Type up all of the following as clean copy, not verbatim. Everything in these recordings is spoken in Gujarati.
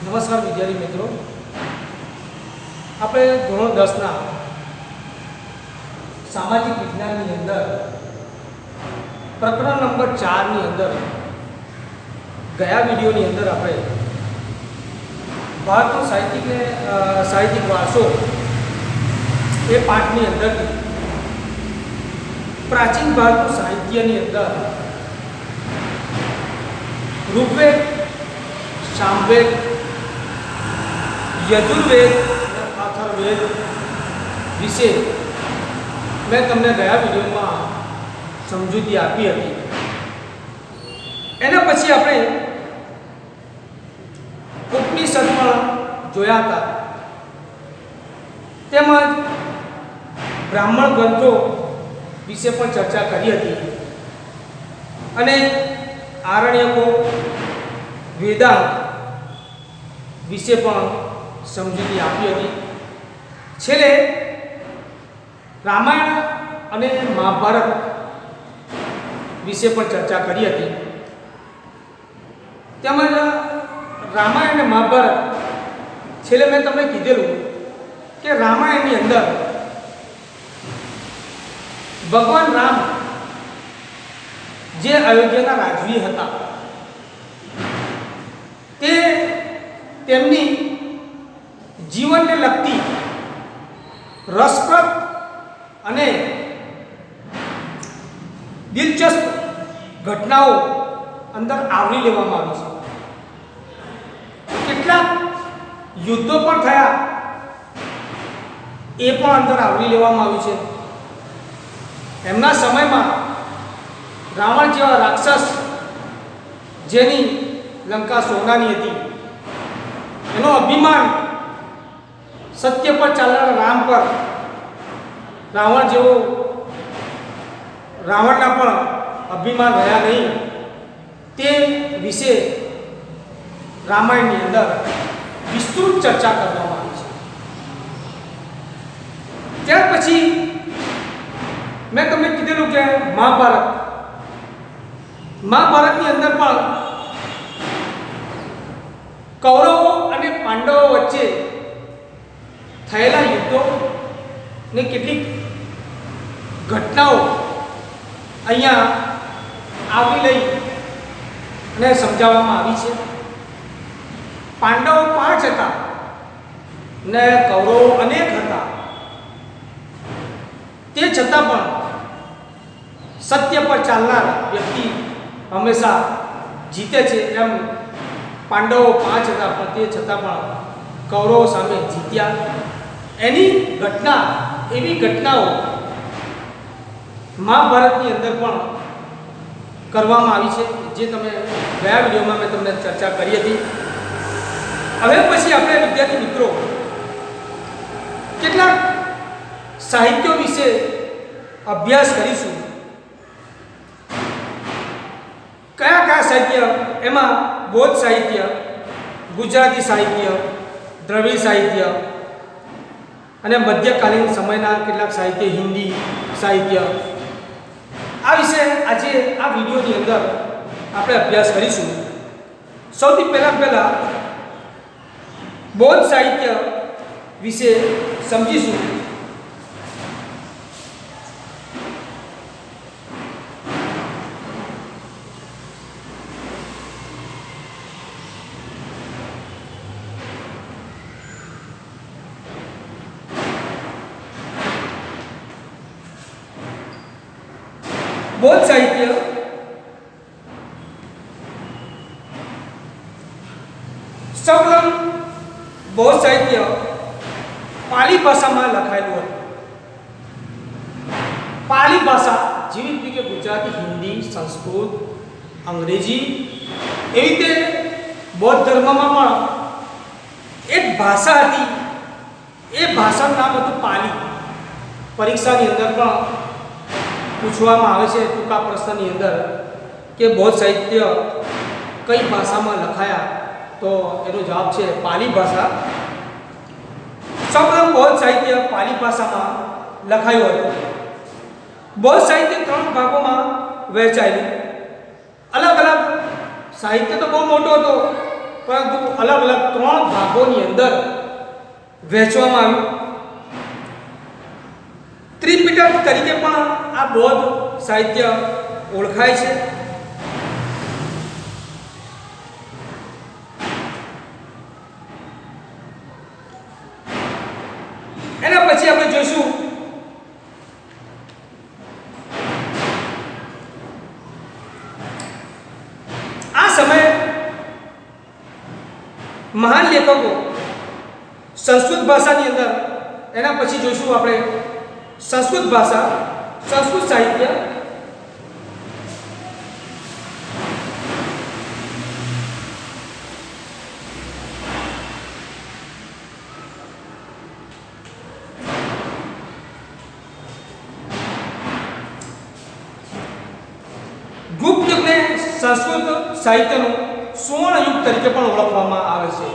નમસ્કાર વિદ્યાર્થી મિત્રો, આપણે ધોરણ 10ના સામાજિક વિજ્ઞાનની અંદર પ્રકરણ નંબર 4 ની અંદર ગયા વિડીયોની અંદર આપણે ભારતનો સાહિત્યિક વારસો એ પાઠની અંદરથી પ્રાચીન ભારતનું સાહિત્યની અંદર ઋગ્વેદ, સામવેદ, યજુર્વેદ અને અથર્વવેદ વિશે મેં તમને ગયા વિડીયોમાં સમજૂતી આપી હતી. એના પછી આપણે ઉપનિષદ પણ જોયા હતા, તેમજ બ્રાહ્મણ ગ્રંથો વિશે પણ ચર્ચા કરી હતી અને આરણ્યકો, વેદાંત વિશે પણ સમજૂતી આપી હતી. છેલ્લે રામાયણ અને મહાભારત વિશે પણ ચર્ચા કરી હતી. તેમજ રામાયણ અને મહાભારત છેલ્લે મેં તમને કીધેલું કે રામાયણની અંદર ભગવાન રામ જે અયોધ્યાના રાજવી હતા તે તેમની જીવનને લગતી રસપ્રદ અને દિલચસ્પ ઘટનાઓ અંદર આવરી લેવામાં આવી છે. કેટલાક યુદ્ધો પણ થયા એ પણ અંદર આવરી લેવામાં આવ્યું છે. એમના સમયમાં રાવણ જેવા રાક્ષસ જેની લંકા સોનાની હતી, એનો અભિમાન સત્ય પર ચાલનારા રામ પર રાવણ જેવો રાવણના પણ અભિમાન રહ્યા નહીં તે વિશે રામાયણની અંદર વિસ્તૃત ચર્ચા કરવામાં આવી છે. ત્યાર પછી મેં તમને કીધેલું કે મહાભારતની અંદર પણ કૌરવો અને પાંડવો વચ્ચે થયેલા યુદ્ધો ને કેટલીક ઘટનાઓ અહીંયા આવરી લઈ અને સમજાવવામાં આવી છે. પાંડવો 5 હતા ને કૌરવો અનેક હતા, તે છતાં પણ સત્ય પર ચાલનાર વ્યક્તિ હંમેશા જીતે છે. એમ પાંડવો 5 હતા પણ તે છતાં પણ કૌરવો સામે જીત્યા. એની એવી ઘટનાઓ મહાભારતની અંદર પણ કરવામાં આવી છે, જે તમે ગયા વિડીયોમાં મેં તમને ચર્ચા કરી હતી. હવે પછી આપણે વિદ્યાર્થી મિત્રો કેટલાક સાહિત્યો વિશે અભ્યાસ કરીશું. કયા સાહિત્ય? એમાં બૌદ્ધ સાહિત્ય, ગુજરાતી સાહિત્ય, દ્રવિડ સાહિત્ય અને મધ્યકાલીન સમયના કેટલાક સાહિત્ય, હિન્દી સાહિત્ય, આ વિશે આજે આ વિડીયોની અંદર આપણે અભ્યાસ કરીશું. સૌથી પહેલા બૌદ્ધ સાહિત્ય વિશે સમજીશું. બૌદ્ધ સાહિત્ય સૌપ્રથમ બૌદ્ધ સાહિત્ય પાલી ભાષામાં લખાયેલું હતું. પાલી ભાષા જેવી રીતે ગુજરાતી, હિન્દી, સંસ્કૃત, અંગ્રેજી, એવી રીતે બૌદ્ધ ધર્મમાં પણ એક ભાષા હતી. એ ભાષાનું નામ હતું પાલી. પરીક્ષાની અંદર પણ પૂછવામાં આવે છે ટૂંકા પ્રશ્નની અંદર કે બૌદ્ધ સાહિત્ય કઈ ભાષામાં લખાયા, તો એનો જવાબ છે પાલી ભાષા. સૌપ્રથમ બૌદ્ધ સાહિત્ય પાલી ભાષામાં લખાયું હતું. બૌદ્ધ સાહિત્ય 3 ભાગોમાં વહેંચાયેલું. અલગ અલગ સાહિત્ય તો બહુ મોટો હતો, પરંતુ અલગ અલગ 3 ભાગોની અંદર વહેંચવામાં આવ્યું. ત્રિપિટક તરીકે પણ આ બૌદ્ધ સાહિત્ય ઓળખાય છે. એના પછી આપણે જોઈશું આ સમયે મહાન લેખકો સંસ્કૃત ભાષાની અંદર, એના પછી જોઈશું આપણે સંસ્કૃત ભાષા, સંસ્કૃત સાહિત્ય, ગુપ્ત યુગને સંસ્કૃત સાહિત્યનું સુવર્ણ યુગ તરીકે પણ ઓળખવામાં આવે છે.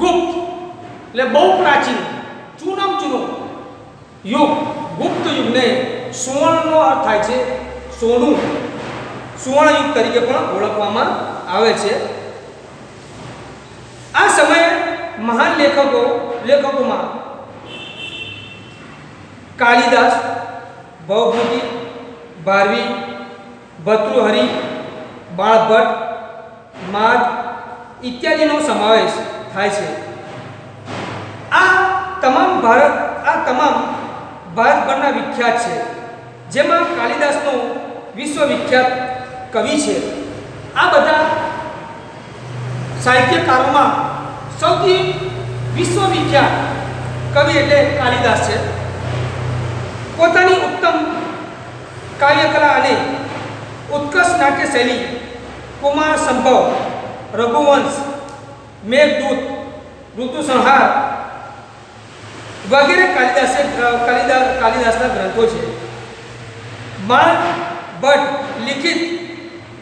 ગુપ્ત એટલે બહુ પ્રાચીન, ચૂનમ ચૂનો યુગ. ગુપ્ત યુગને સુવર્ણનો અર્થ થાય છે સોનું, સુવર્ણ યુગ તરીકે પણ ઓળખવામાં આવે છે. આ સમયે મહાન લેખકોમાં કાલિદાસ, ભવભૂતિ, ભારવી, ભર્તૃહરિ, બાળભટ્ટ, માદ ઇત્યાદિનો સમાવેશ થાય છે. આ તમામ ભારતભરના વિખ્યાત છે, જેમાં કાલિદાસનો વિશ્વવિખ્યાત કવિ છે. આ બધા સાહિત્યકારોમાં સૌથી વિશ્વવિખ્યાત કવિ એટલે કાલિદાસ છે. પોતાની ઉત્તમ કાવ્યકલા અને ઉત્કર્ષ નાટ્ય શૈલી, કુમાર સંભવ, રઘુવંશ, મેઘદૂત, ઋતુસંહાર વગેરે કાલિદાસના ગ્રંથો છે. બાણભટ્ટ લિખિત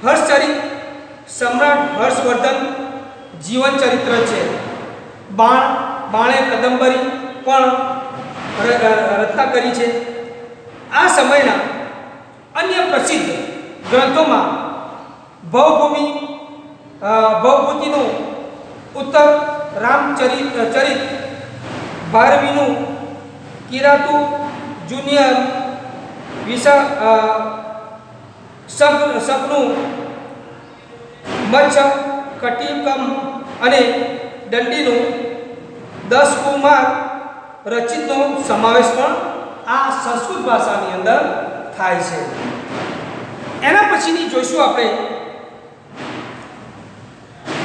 હર્ષચરિત, સમ્રાટ હર્ષવર્ધન જીવન ચરિત્ર છે. બાણે કદંબરી પણ રચના કરી છે. આ સમયના અન્ય પ્રસિદ્ધ ગ્રંથોમાં ભવભૂતિનું ઉત્તર રામચરિત, ભારવીનું કિરાતુ જુનિયર, શકનું મચ્છ કટિકમ અને દંડીનું 10 કુમાર રચિતનો સમાવેશ પણ આ સંસ્કૃત ભાષાની અંદર થાય છે. એના પછીની જોઈશું આપણે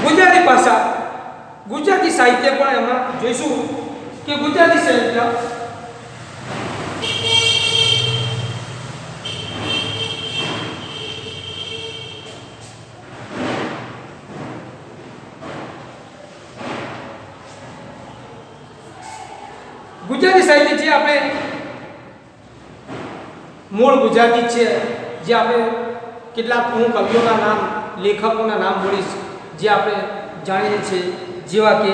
ગુજરાતી ભાષા, ગુજરાતી સાહિત્ય પણ એમાં જોઈશું કે ગુજરાતી સાહિત્ય જે આપણે મૂળ ગુજરાતી છે, જે આપણે કેટલાક હું કવિઓના નામ, લેખકોના નામ બોલીશ જે આપણે જાણીએ છીએ, જેવા કે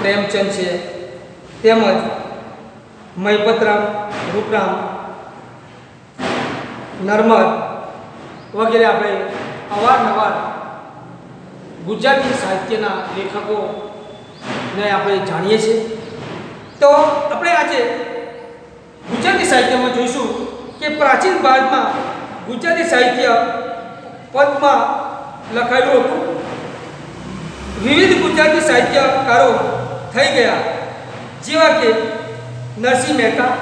પ્રેમચંદ છે, તેમજ મહિપતરામ, રૂપરામ, નર્મદ વગેરે આપણે અવારનવાર ગુજરાતી સાહિત્યના લેખકોને આપણે જાણીએ છીએ. તો આપણે આજે ગુજરાતી સાહિત્યમાં જોઈશું કે પ્રાચીન ભારતમાં ગુજરાતી સાહિત્ય પદમાં લખાયેલું હતું. વિવિધ ગુજરાતી સાહિત્યકારો થઈ ગયા, જેવા કે નરસિંહ મહેતા,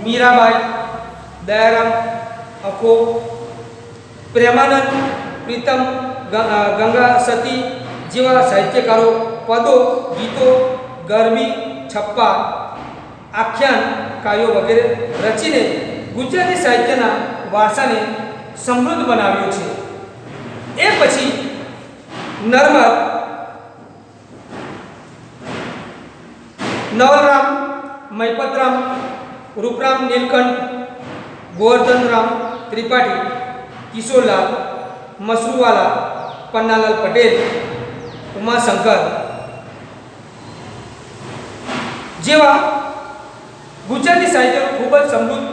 મીરાબાઈ, દયારામ, અખો, પ્રેમાનંદ, પ્રીતમ, ગંગા સતી જેવા સાહિત્યકારો પદો, ગીતો, ગરબી, છપ્પા, આખ્યાન કાવ્યો વગેરે રચીને ગુજરાતી સાહિત્યના વારસાને સમૃદ્ધ બનાવ્યો છે. એ પછી નર્મદ, નવલરામ, મહિપતરામ, રૂપરામ, નીલકંઠ, ગોવર્ધનરામ ત્રિપાઠી, કિશોરલાલ, મસરૂવાલા, પન્નાલાલ પટેલ, ઉમાશંકર જેવા ગુજરાતી સાહિત્યનો ખૂબ જ સમૃદ્ધ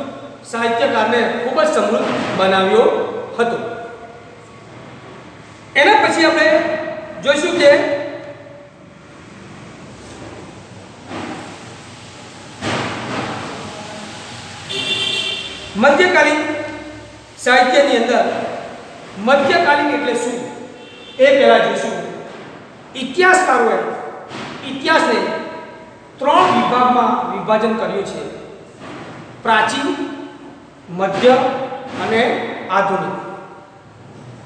સાહિત્યકારને ખૂબ જ સમૃદ્ધ બનાવ્યો હતો. એના પછી આપણે જોઈશું કે મધ્યકાલીન સાહિત્યની અંદર મધ્યકાલીન એટલે શું એ પહેલાં જોઈશું. ઇતિહાસકારોએ ઇતિહાસને 3 વિભાગમાં વિભાજન કર્યું છે: પ્રાચીન, મધ્ય અને આધુનિક.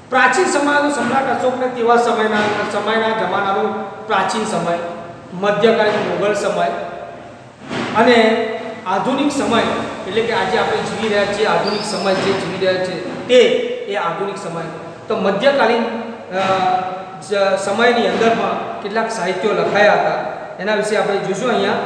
પ્રાચીન સમયનો સમ્રાટ અશોકને તેવા સમયના જમાનાનો પ્રાચીન સમય, મધ્યકાલીન મુગલ સમય અને આધુનિક સમય એટલે કે આજે આપણે જીવી રહ્યા છીએ આધુનિક સમય જે જીવી રહ્યા છે તે એ આધુનિક સમય. તો મધ્યકાલીન સમયની અંદરમાં કેટલાક સાહિત્યો લખાયા હતા એના વિશે આપણે જોઈશું. અહીંયા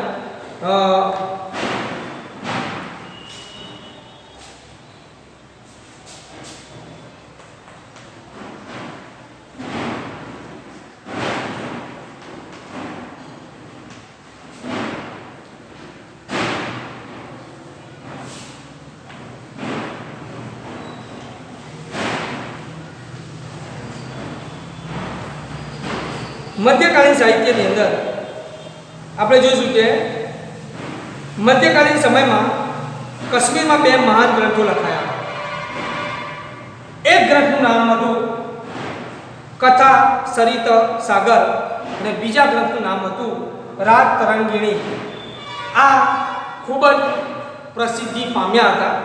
મધ્યકાલીન સાહિત્યની અંદર આપણે જોઈશું કે મધ્યકાલીન સમયમાં કાશ્મીરમાં 2 મહાન ગ્રંથો લખાયા. એક ગ્રંથનું નામ હતું કથા સરિત સાગર અને બીજા ગ્રંથનું નામ હતું રાત તરંગિણી. આ ખૂબ જ પ્રસિદ્ધિ પામ્યા હતા.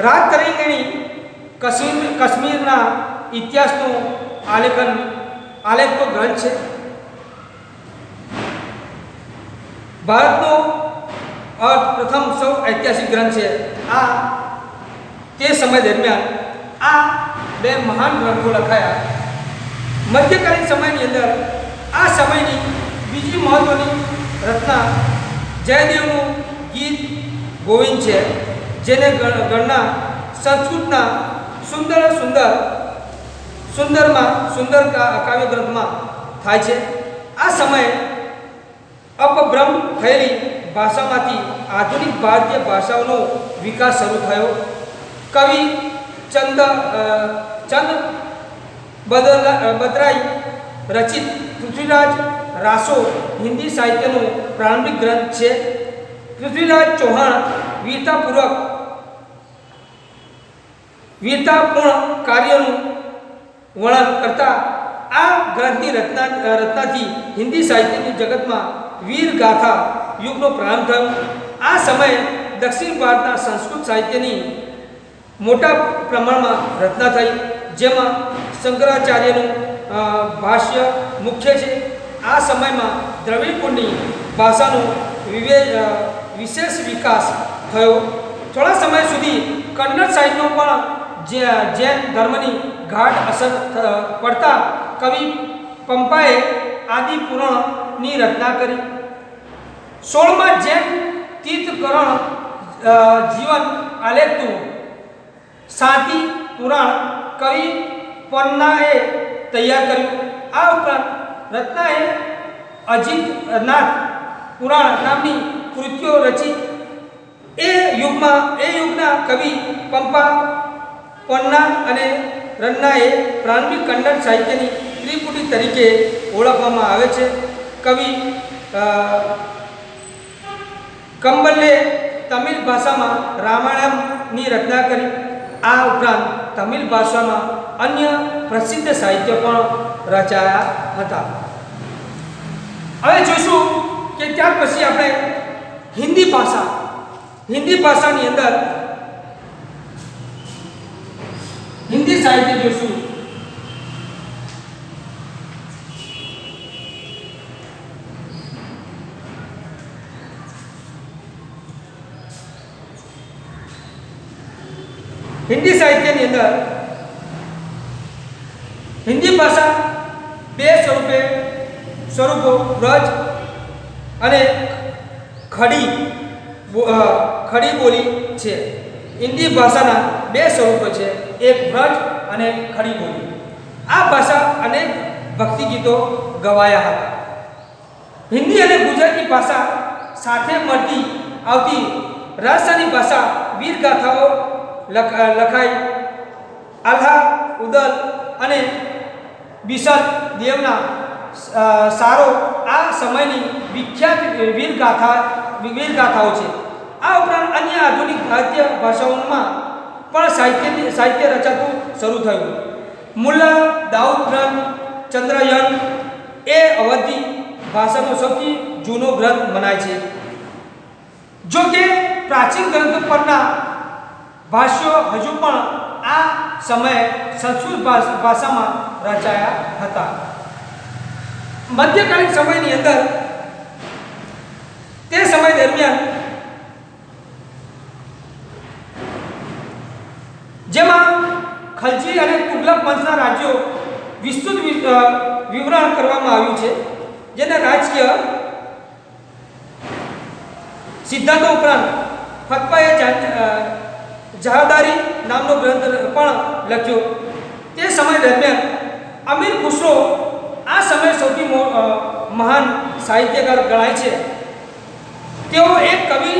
રાત તરંગિણી કાશ્મીરના ઇતિહાસનું આલેખતો ગ્રંથ છે. ભારતનો પ્રથમ સૌ ઐતિહાસિક ગ્રંથ છે. આ તે સમય દરમિયાન આ 2 મહાન ગ્રંથો લખાયા. મધ્યકાલીન સમયની અંદર આ સમયની બીજી મહત્વની રચના જયદેવનું ગીત ગોવિંદ છે, જેને ગણના સંસ્કૃતના સુંદર કાવ્ય ગ્રંથમાં થાય છે. આ સમયે અપભ્રમ થયેલી ભાષામાંથી આધુનિક ભારતીય ભાષાઓનો વિકાસ શરૂ થયો. કવિ ચંદ બદરાઈ રચિત પૃથ્વીરાજ રાસો હિન્દી સાહિત્યનો પ્રારંભિક ગ્રંથ છે. પૃથ્વીરાજ ચૌહાણ વીરતાપૂર્ણ કાર્યનું વર્ણન કરતા આ ગ્રંથની રચનાથી હિન્દી સાહિત્યની જગતમાં વીર ગાથા યુગનો પ્રારંભ થયો. આ સમયે દક્ષિણ ભારતના સંસ્કૃત સાહિત્યની મોટા પ્રમાણમાં રચના થઈ, જેમાં શંકરાચાર્યનું ભાષ્ય મુખ્ય છે. આ સમયમાં દ્રવિડ કુળની ભાષાનો વિશેષ વિકાસ થયો. થોડા સમય સુધી કન્નડ સાહિત્યનો પણ જૈન ધર્મની ગાઢ અસર પડતા કવિ પંપાએ આદિ પુરાણની રચના કરી. 16મા જૈન તીર્થકરણ જીવન આલેખતું શાંતિ પુરાણ કવિ પન્નાએ તૈયાર કર્યું. આ ઉપરાંત રત્નાએ અજિતનાથ પુરાણ નામની કૃતિઓ રચી. એ યુગના કવિ પંપા, પન્ના અને રન્નાએ પ્રારંભિક કન્નડ સાહિત્યની ત્રિપુટી તરીકે ઓળખવામાં આવે છે. કવિ કંબલે તમિલ ભાષામાં રામાયણની રચના કરી. આ ઉપરાંત તમિલ ભાષામાં અન્ય પ્રસિદ્ધ સાહિત્ય પણ રચાયા હતા. હવે જોઈશું કે ત્યાર પછી આપણે હિન્દી ભાષાની અંદર હિન્દી સાહિત્ય જોઈશું. હિન્દી સાહિત્યની અંદર હિન્દી ભાષા 2 સ્વરૂપો વ્રજ અને ખડી બોલી છે. હિન્દી ભાષાના 2 સ્વરૂપો છે, એક વ્રજ અને ખડી બોલી. આ ભાષા અનેક ભક્તિ ગીતો ગવાયા હતા. હિન્દી અને ગુજરાતી ભાષા સાથે મળતી આવતી રાજસ્થાની ભાષા વીરગાથાઓ લખાઈ. આલ્હા ઉદલ અને બિશલ દેવના સારો આ સમયની વિખ્યાત વીરગાથાઓ છે. આ ઉપરાંત અન્ય આધુનિક ભારતીય ભાષાઓમાં પણ સાહિત્ય રચાતું શરૂ થયું. મુલ્લા દાઉદ ગ્રંથ ચંદ્રયન એ અવધી ભાષાનો સૌથી જૂનો ગ્રંથ મનાય છે. જો કે પ્રાચીન ગ્રંથો પરના ભાષ્યો હજુ પણ આ સમયે સંસ્કૃત ભાષામાં રચાયા હતા. મધ્યકાલીન સમયની અંદર તે સમય દરમિયાન જેમાં ખલજી અને તુગલક વંશના રાજ્યો વિસ્તૃત વિવરણ કરવામાં આવ્યું છે, જેના રાજકીય સિદ્ધાંતો ઉપરાંત ફતવા-એ જહાદારી નામનો ગ્રંથ પણ લખ્યો. તે સમય દરમિયાન અમીર ખુસરો આ સમયે સૌથી મહાન સાહિત્યકાર ગણાય છે. તેઓ એક કવિ,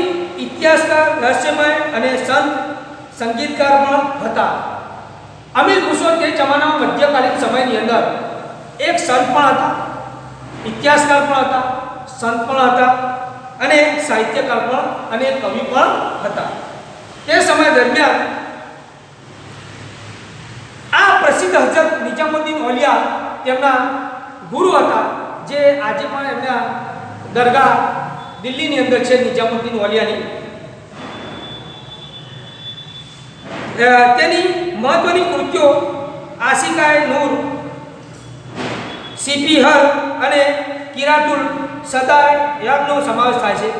ઇતિહાસકાર, રહસ્યમય અને સંગીતકાર પણ હતા. અમીર ખુસરો તે જમાનામાં મધ્યકાલીન સમયની અંદર એક સંત પણ હતા, ઇતિહાસકાર પણ હતા, સંત પણ હતા અને સાહિત્યકાર પણ અને કવિ પણ હતા. તે સમય દરમિયાન આ પ્રસિદ્ધ હજરત નિજામુદ્દીન ઓલિયા તેમના ગુરુ હતા, જે આજે પણ એમના દરગાહ દિલ્હીની અંદર છે નિજામુદ્દીન ઓલિયાની. તેની મહત્વની કૃતિઓ આશિકાએ નૂર, સિપીહર અને કિરાતુલ સદાય યાબનો સમાવેશ થાય છે.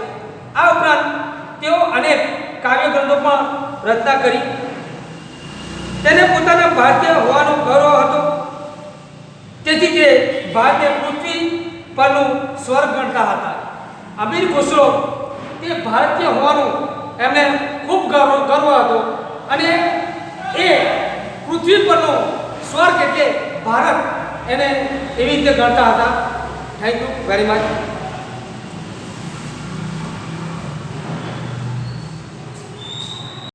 આ ઉપરાંત તેઓ અનેક કાવ્ય ગ્રંથો પણ રચના કરી. તેને પોતાના ભારતીય હોવાનો ગર્વ હતો, તેથી તે ભારતીય પૃથ્વી પરનું સ્વર્ગ ગણતા હતા. અમીર ખુસરો તે ભારતીય હોવાનો એમને ખૂબ ગર્વ હતો અને એ પૃથ્વી પરનો સ્વર્ગ એટલે ભારત એને એવી રીતે ગણતા હતા. Thank you very much.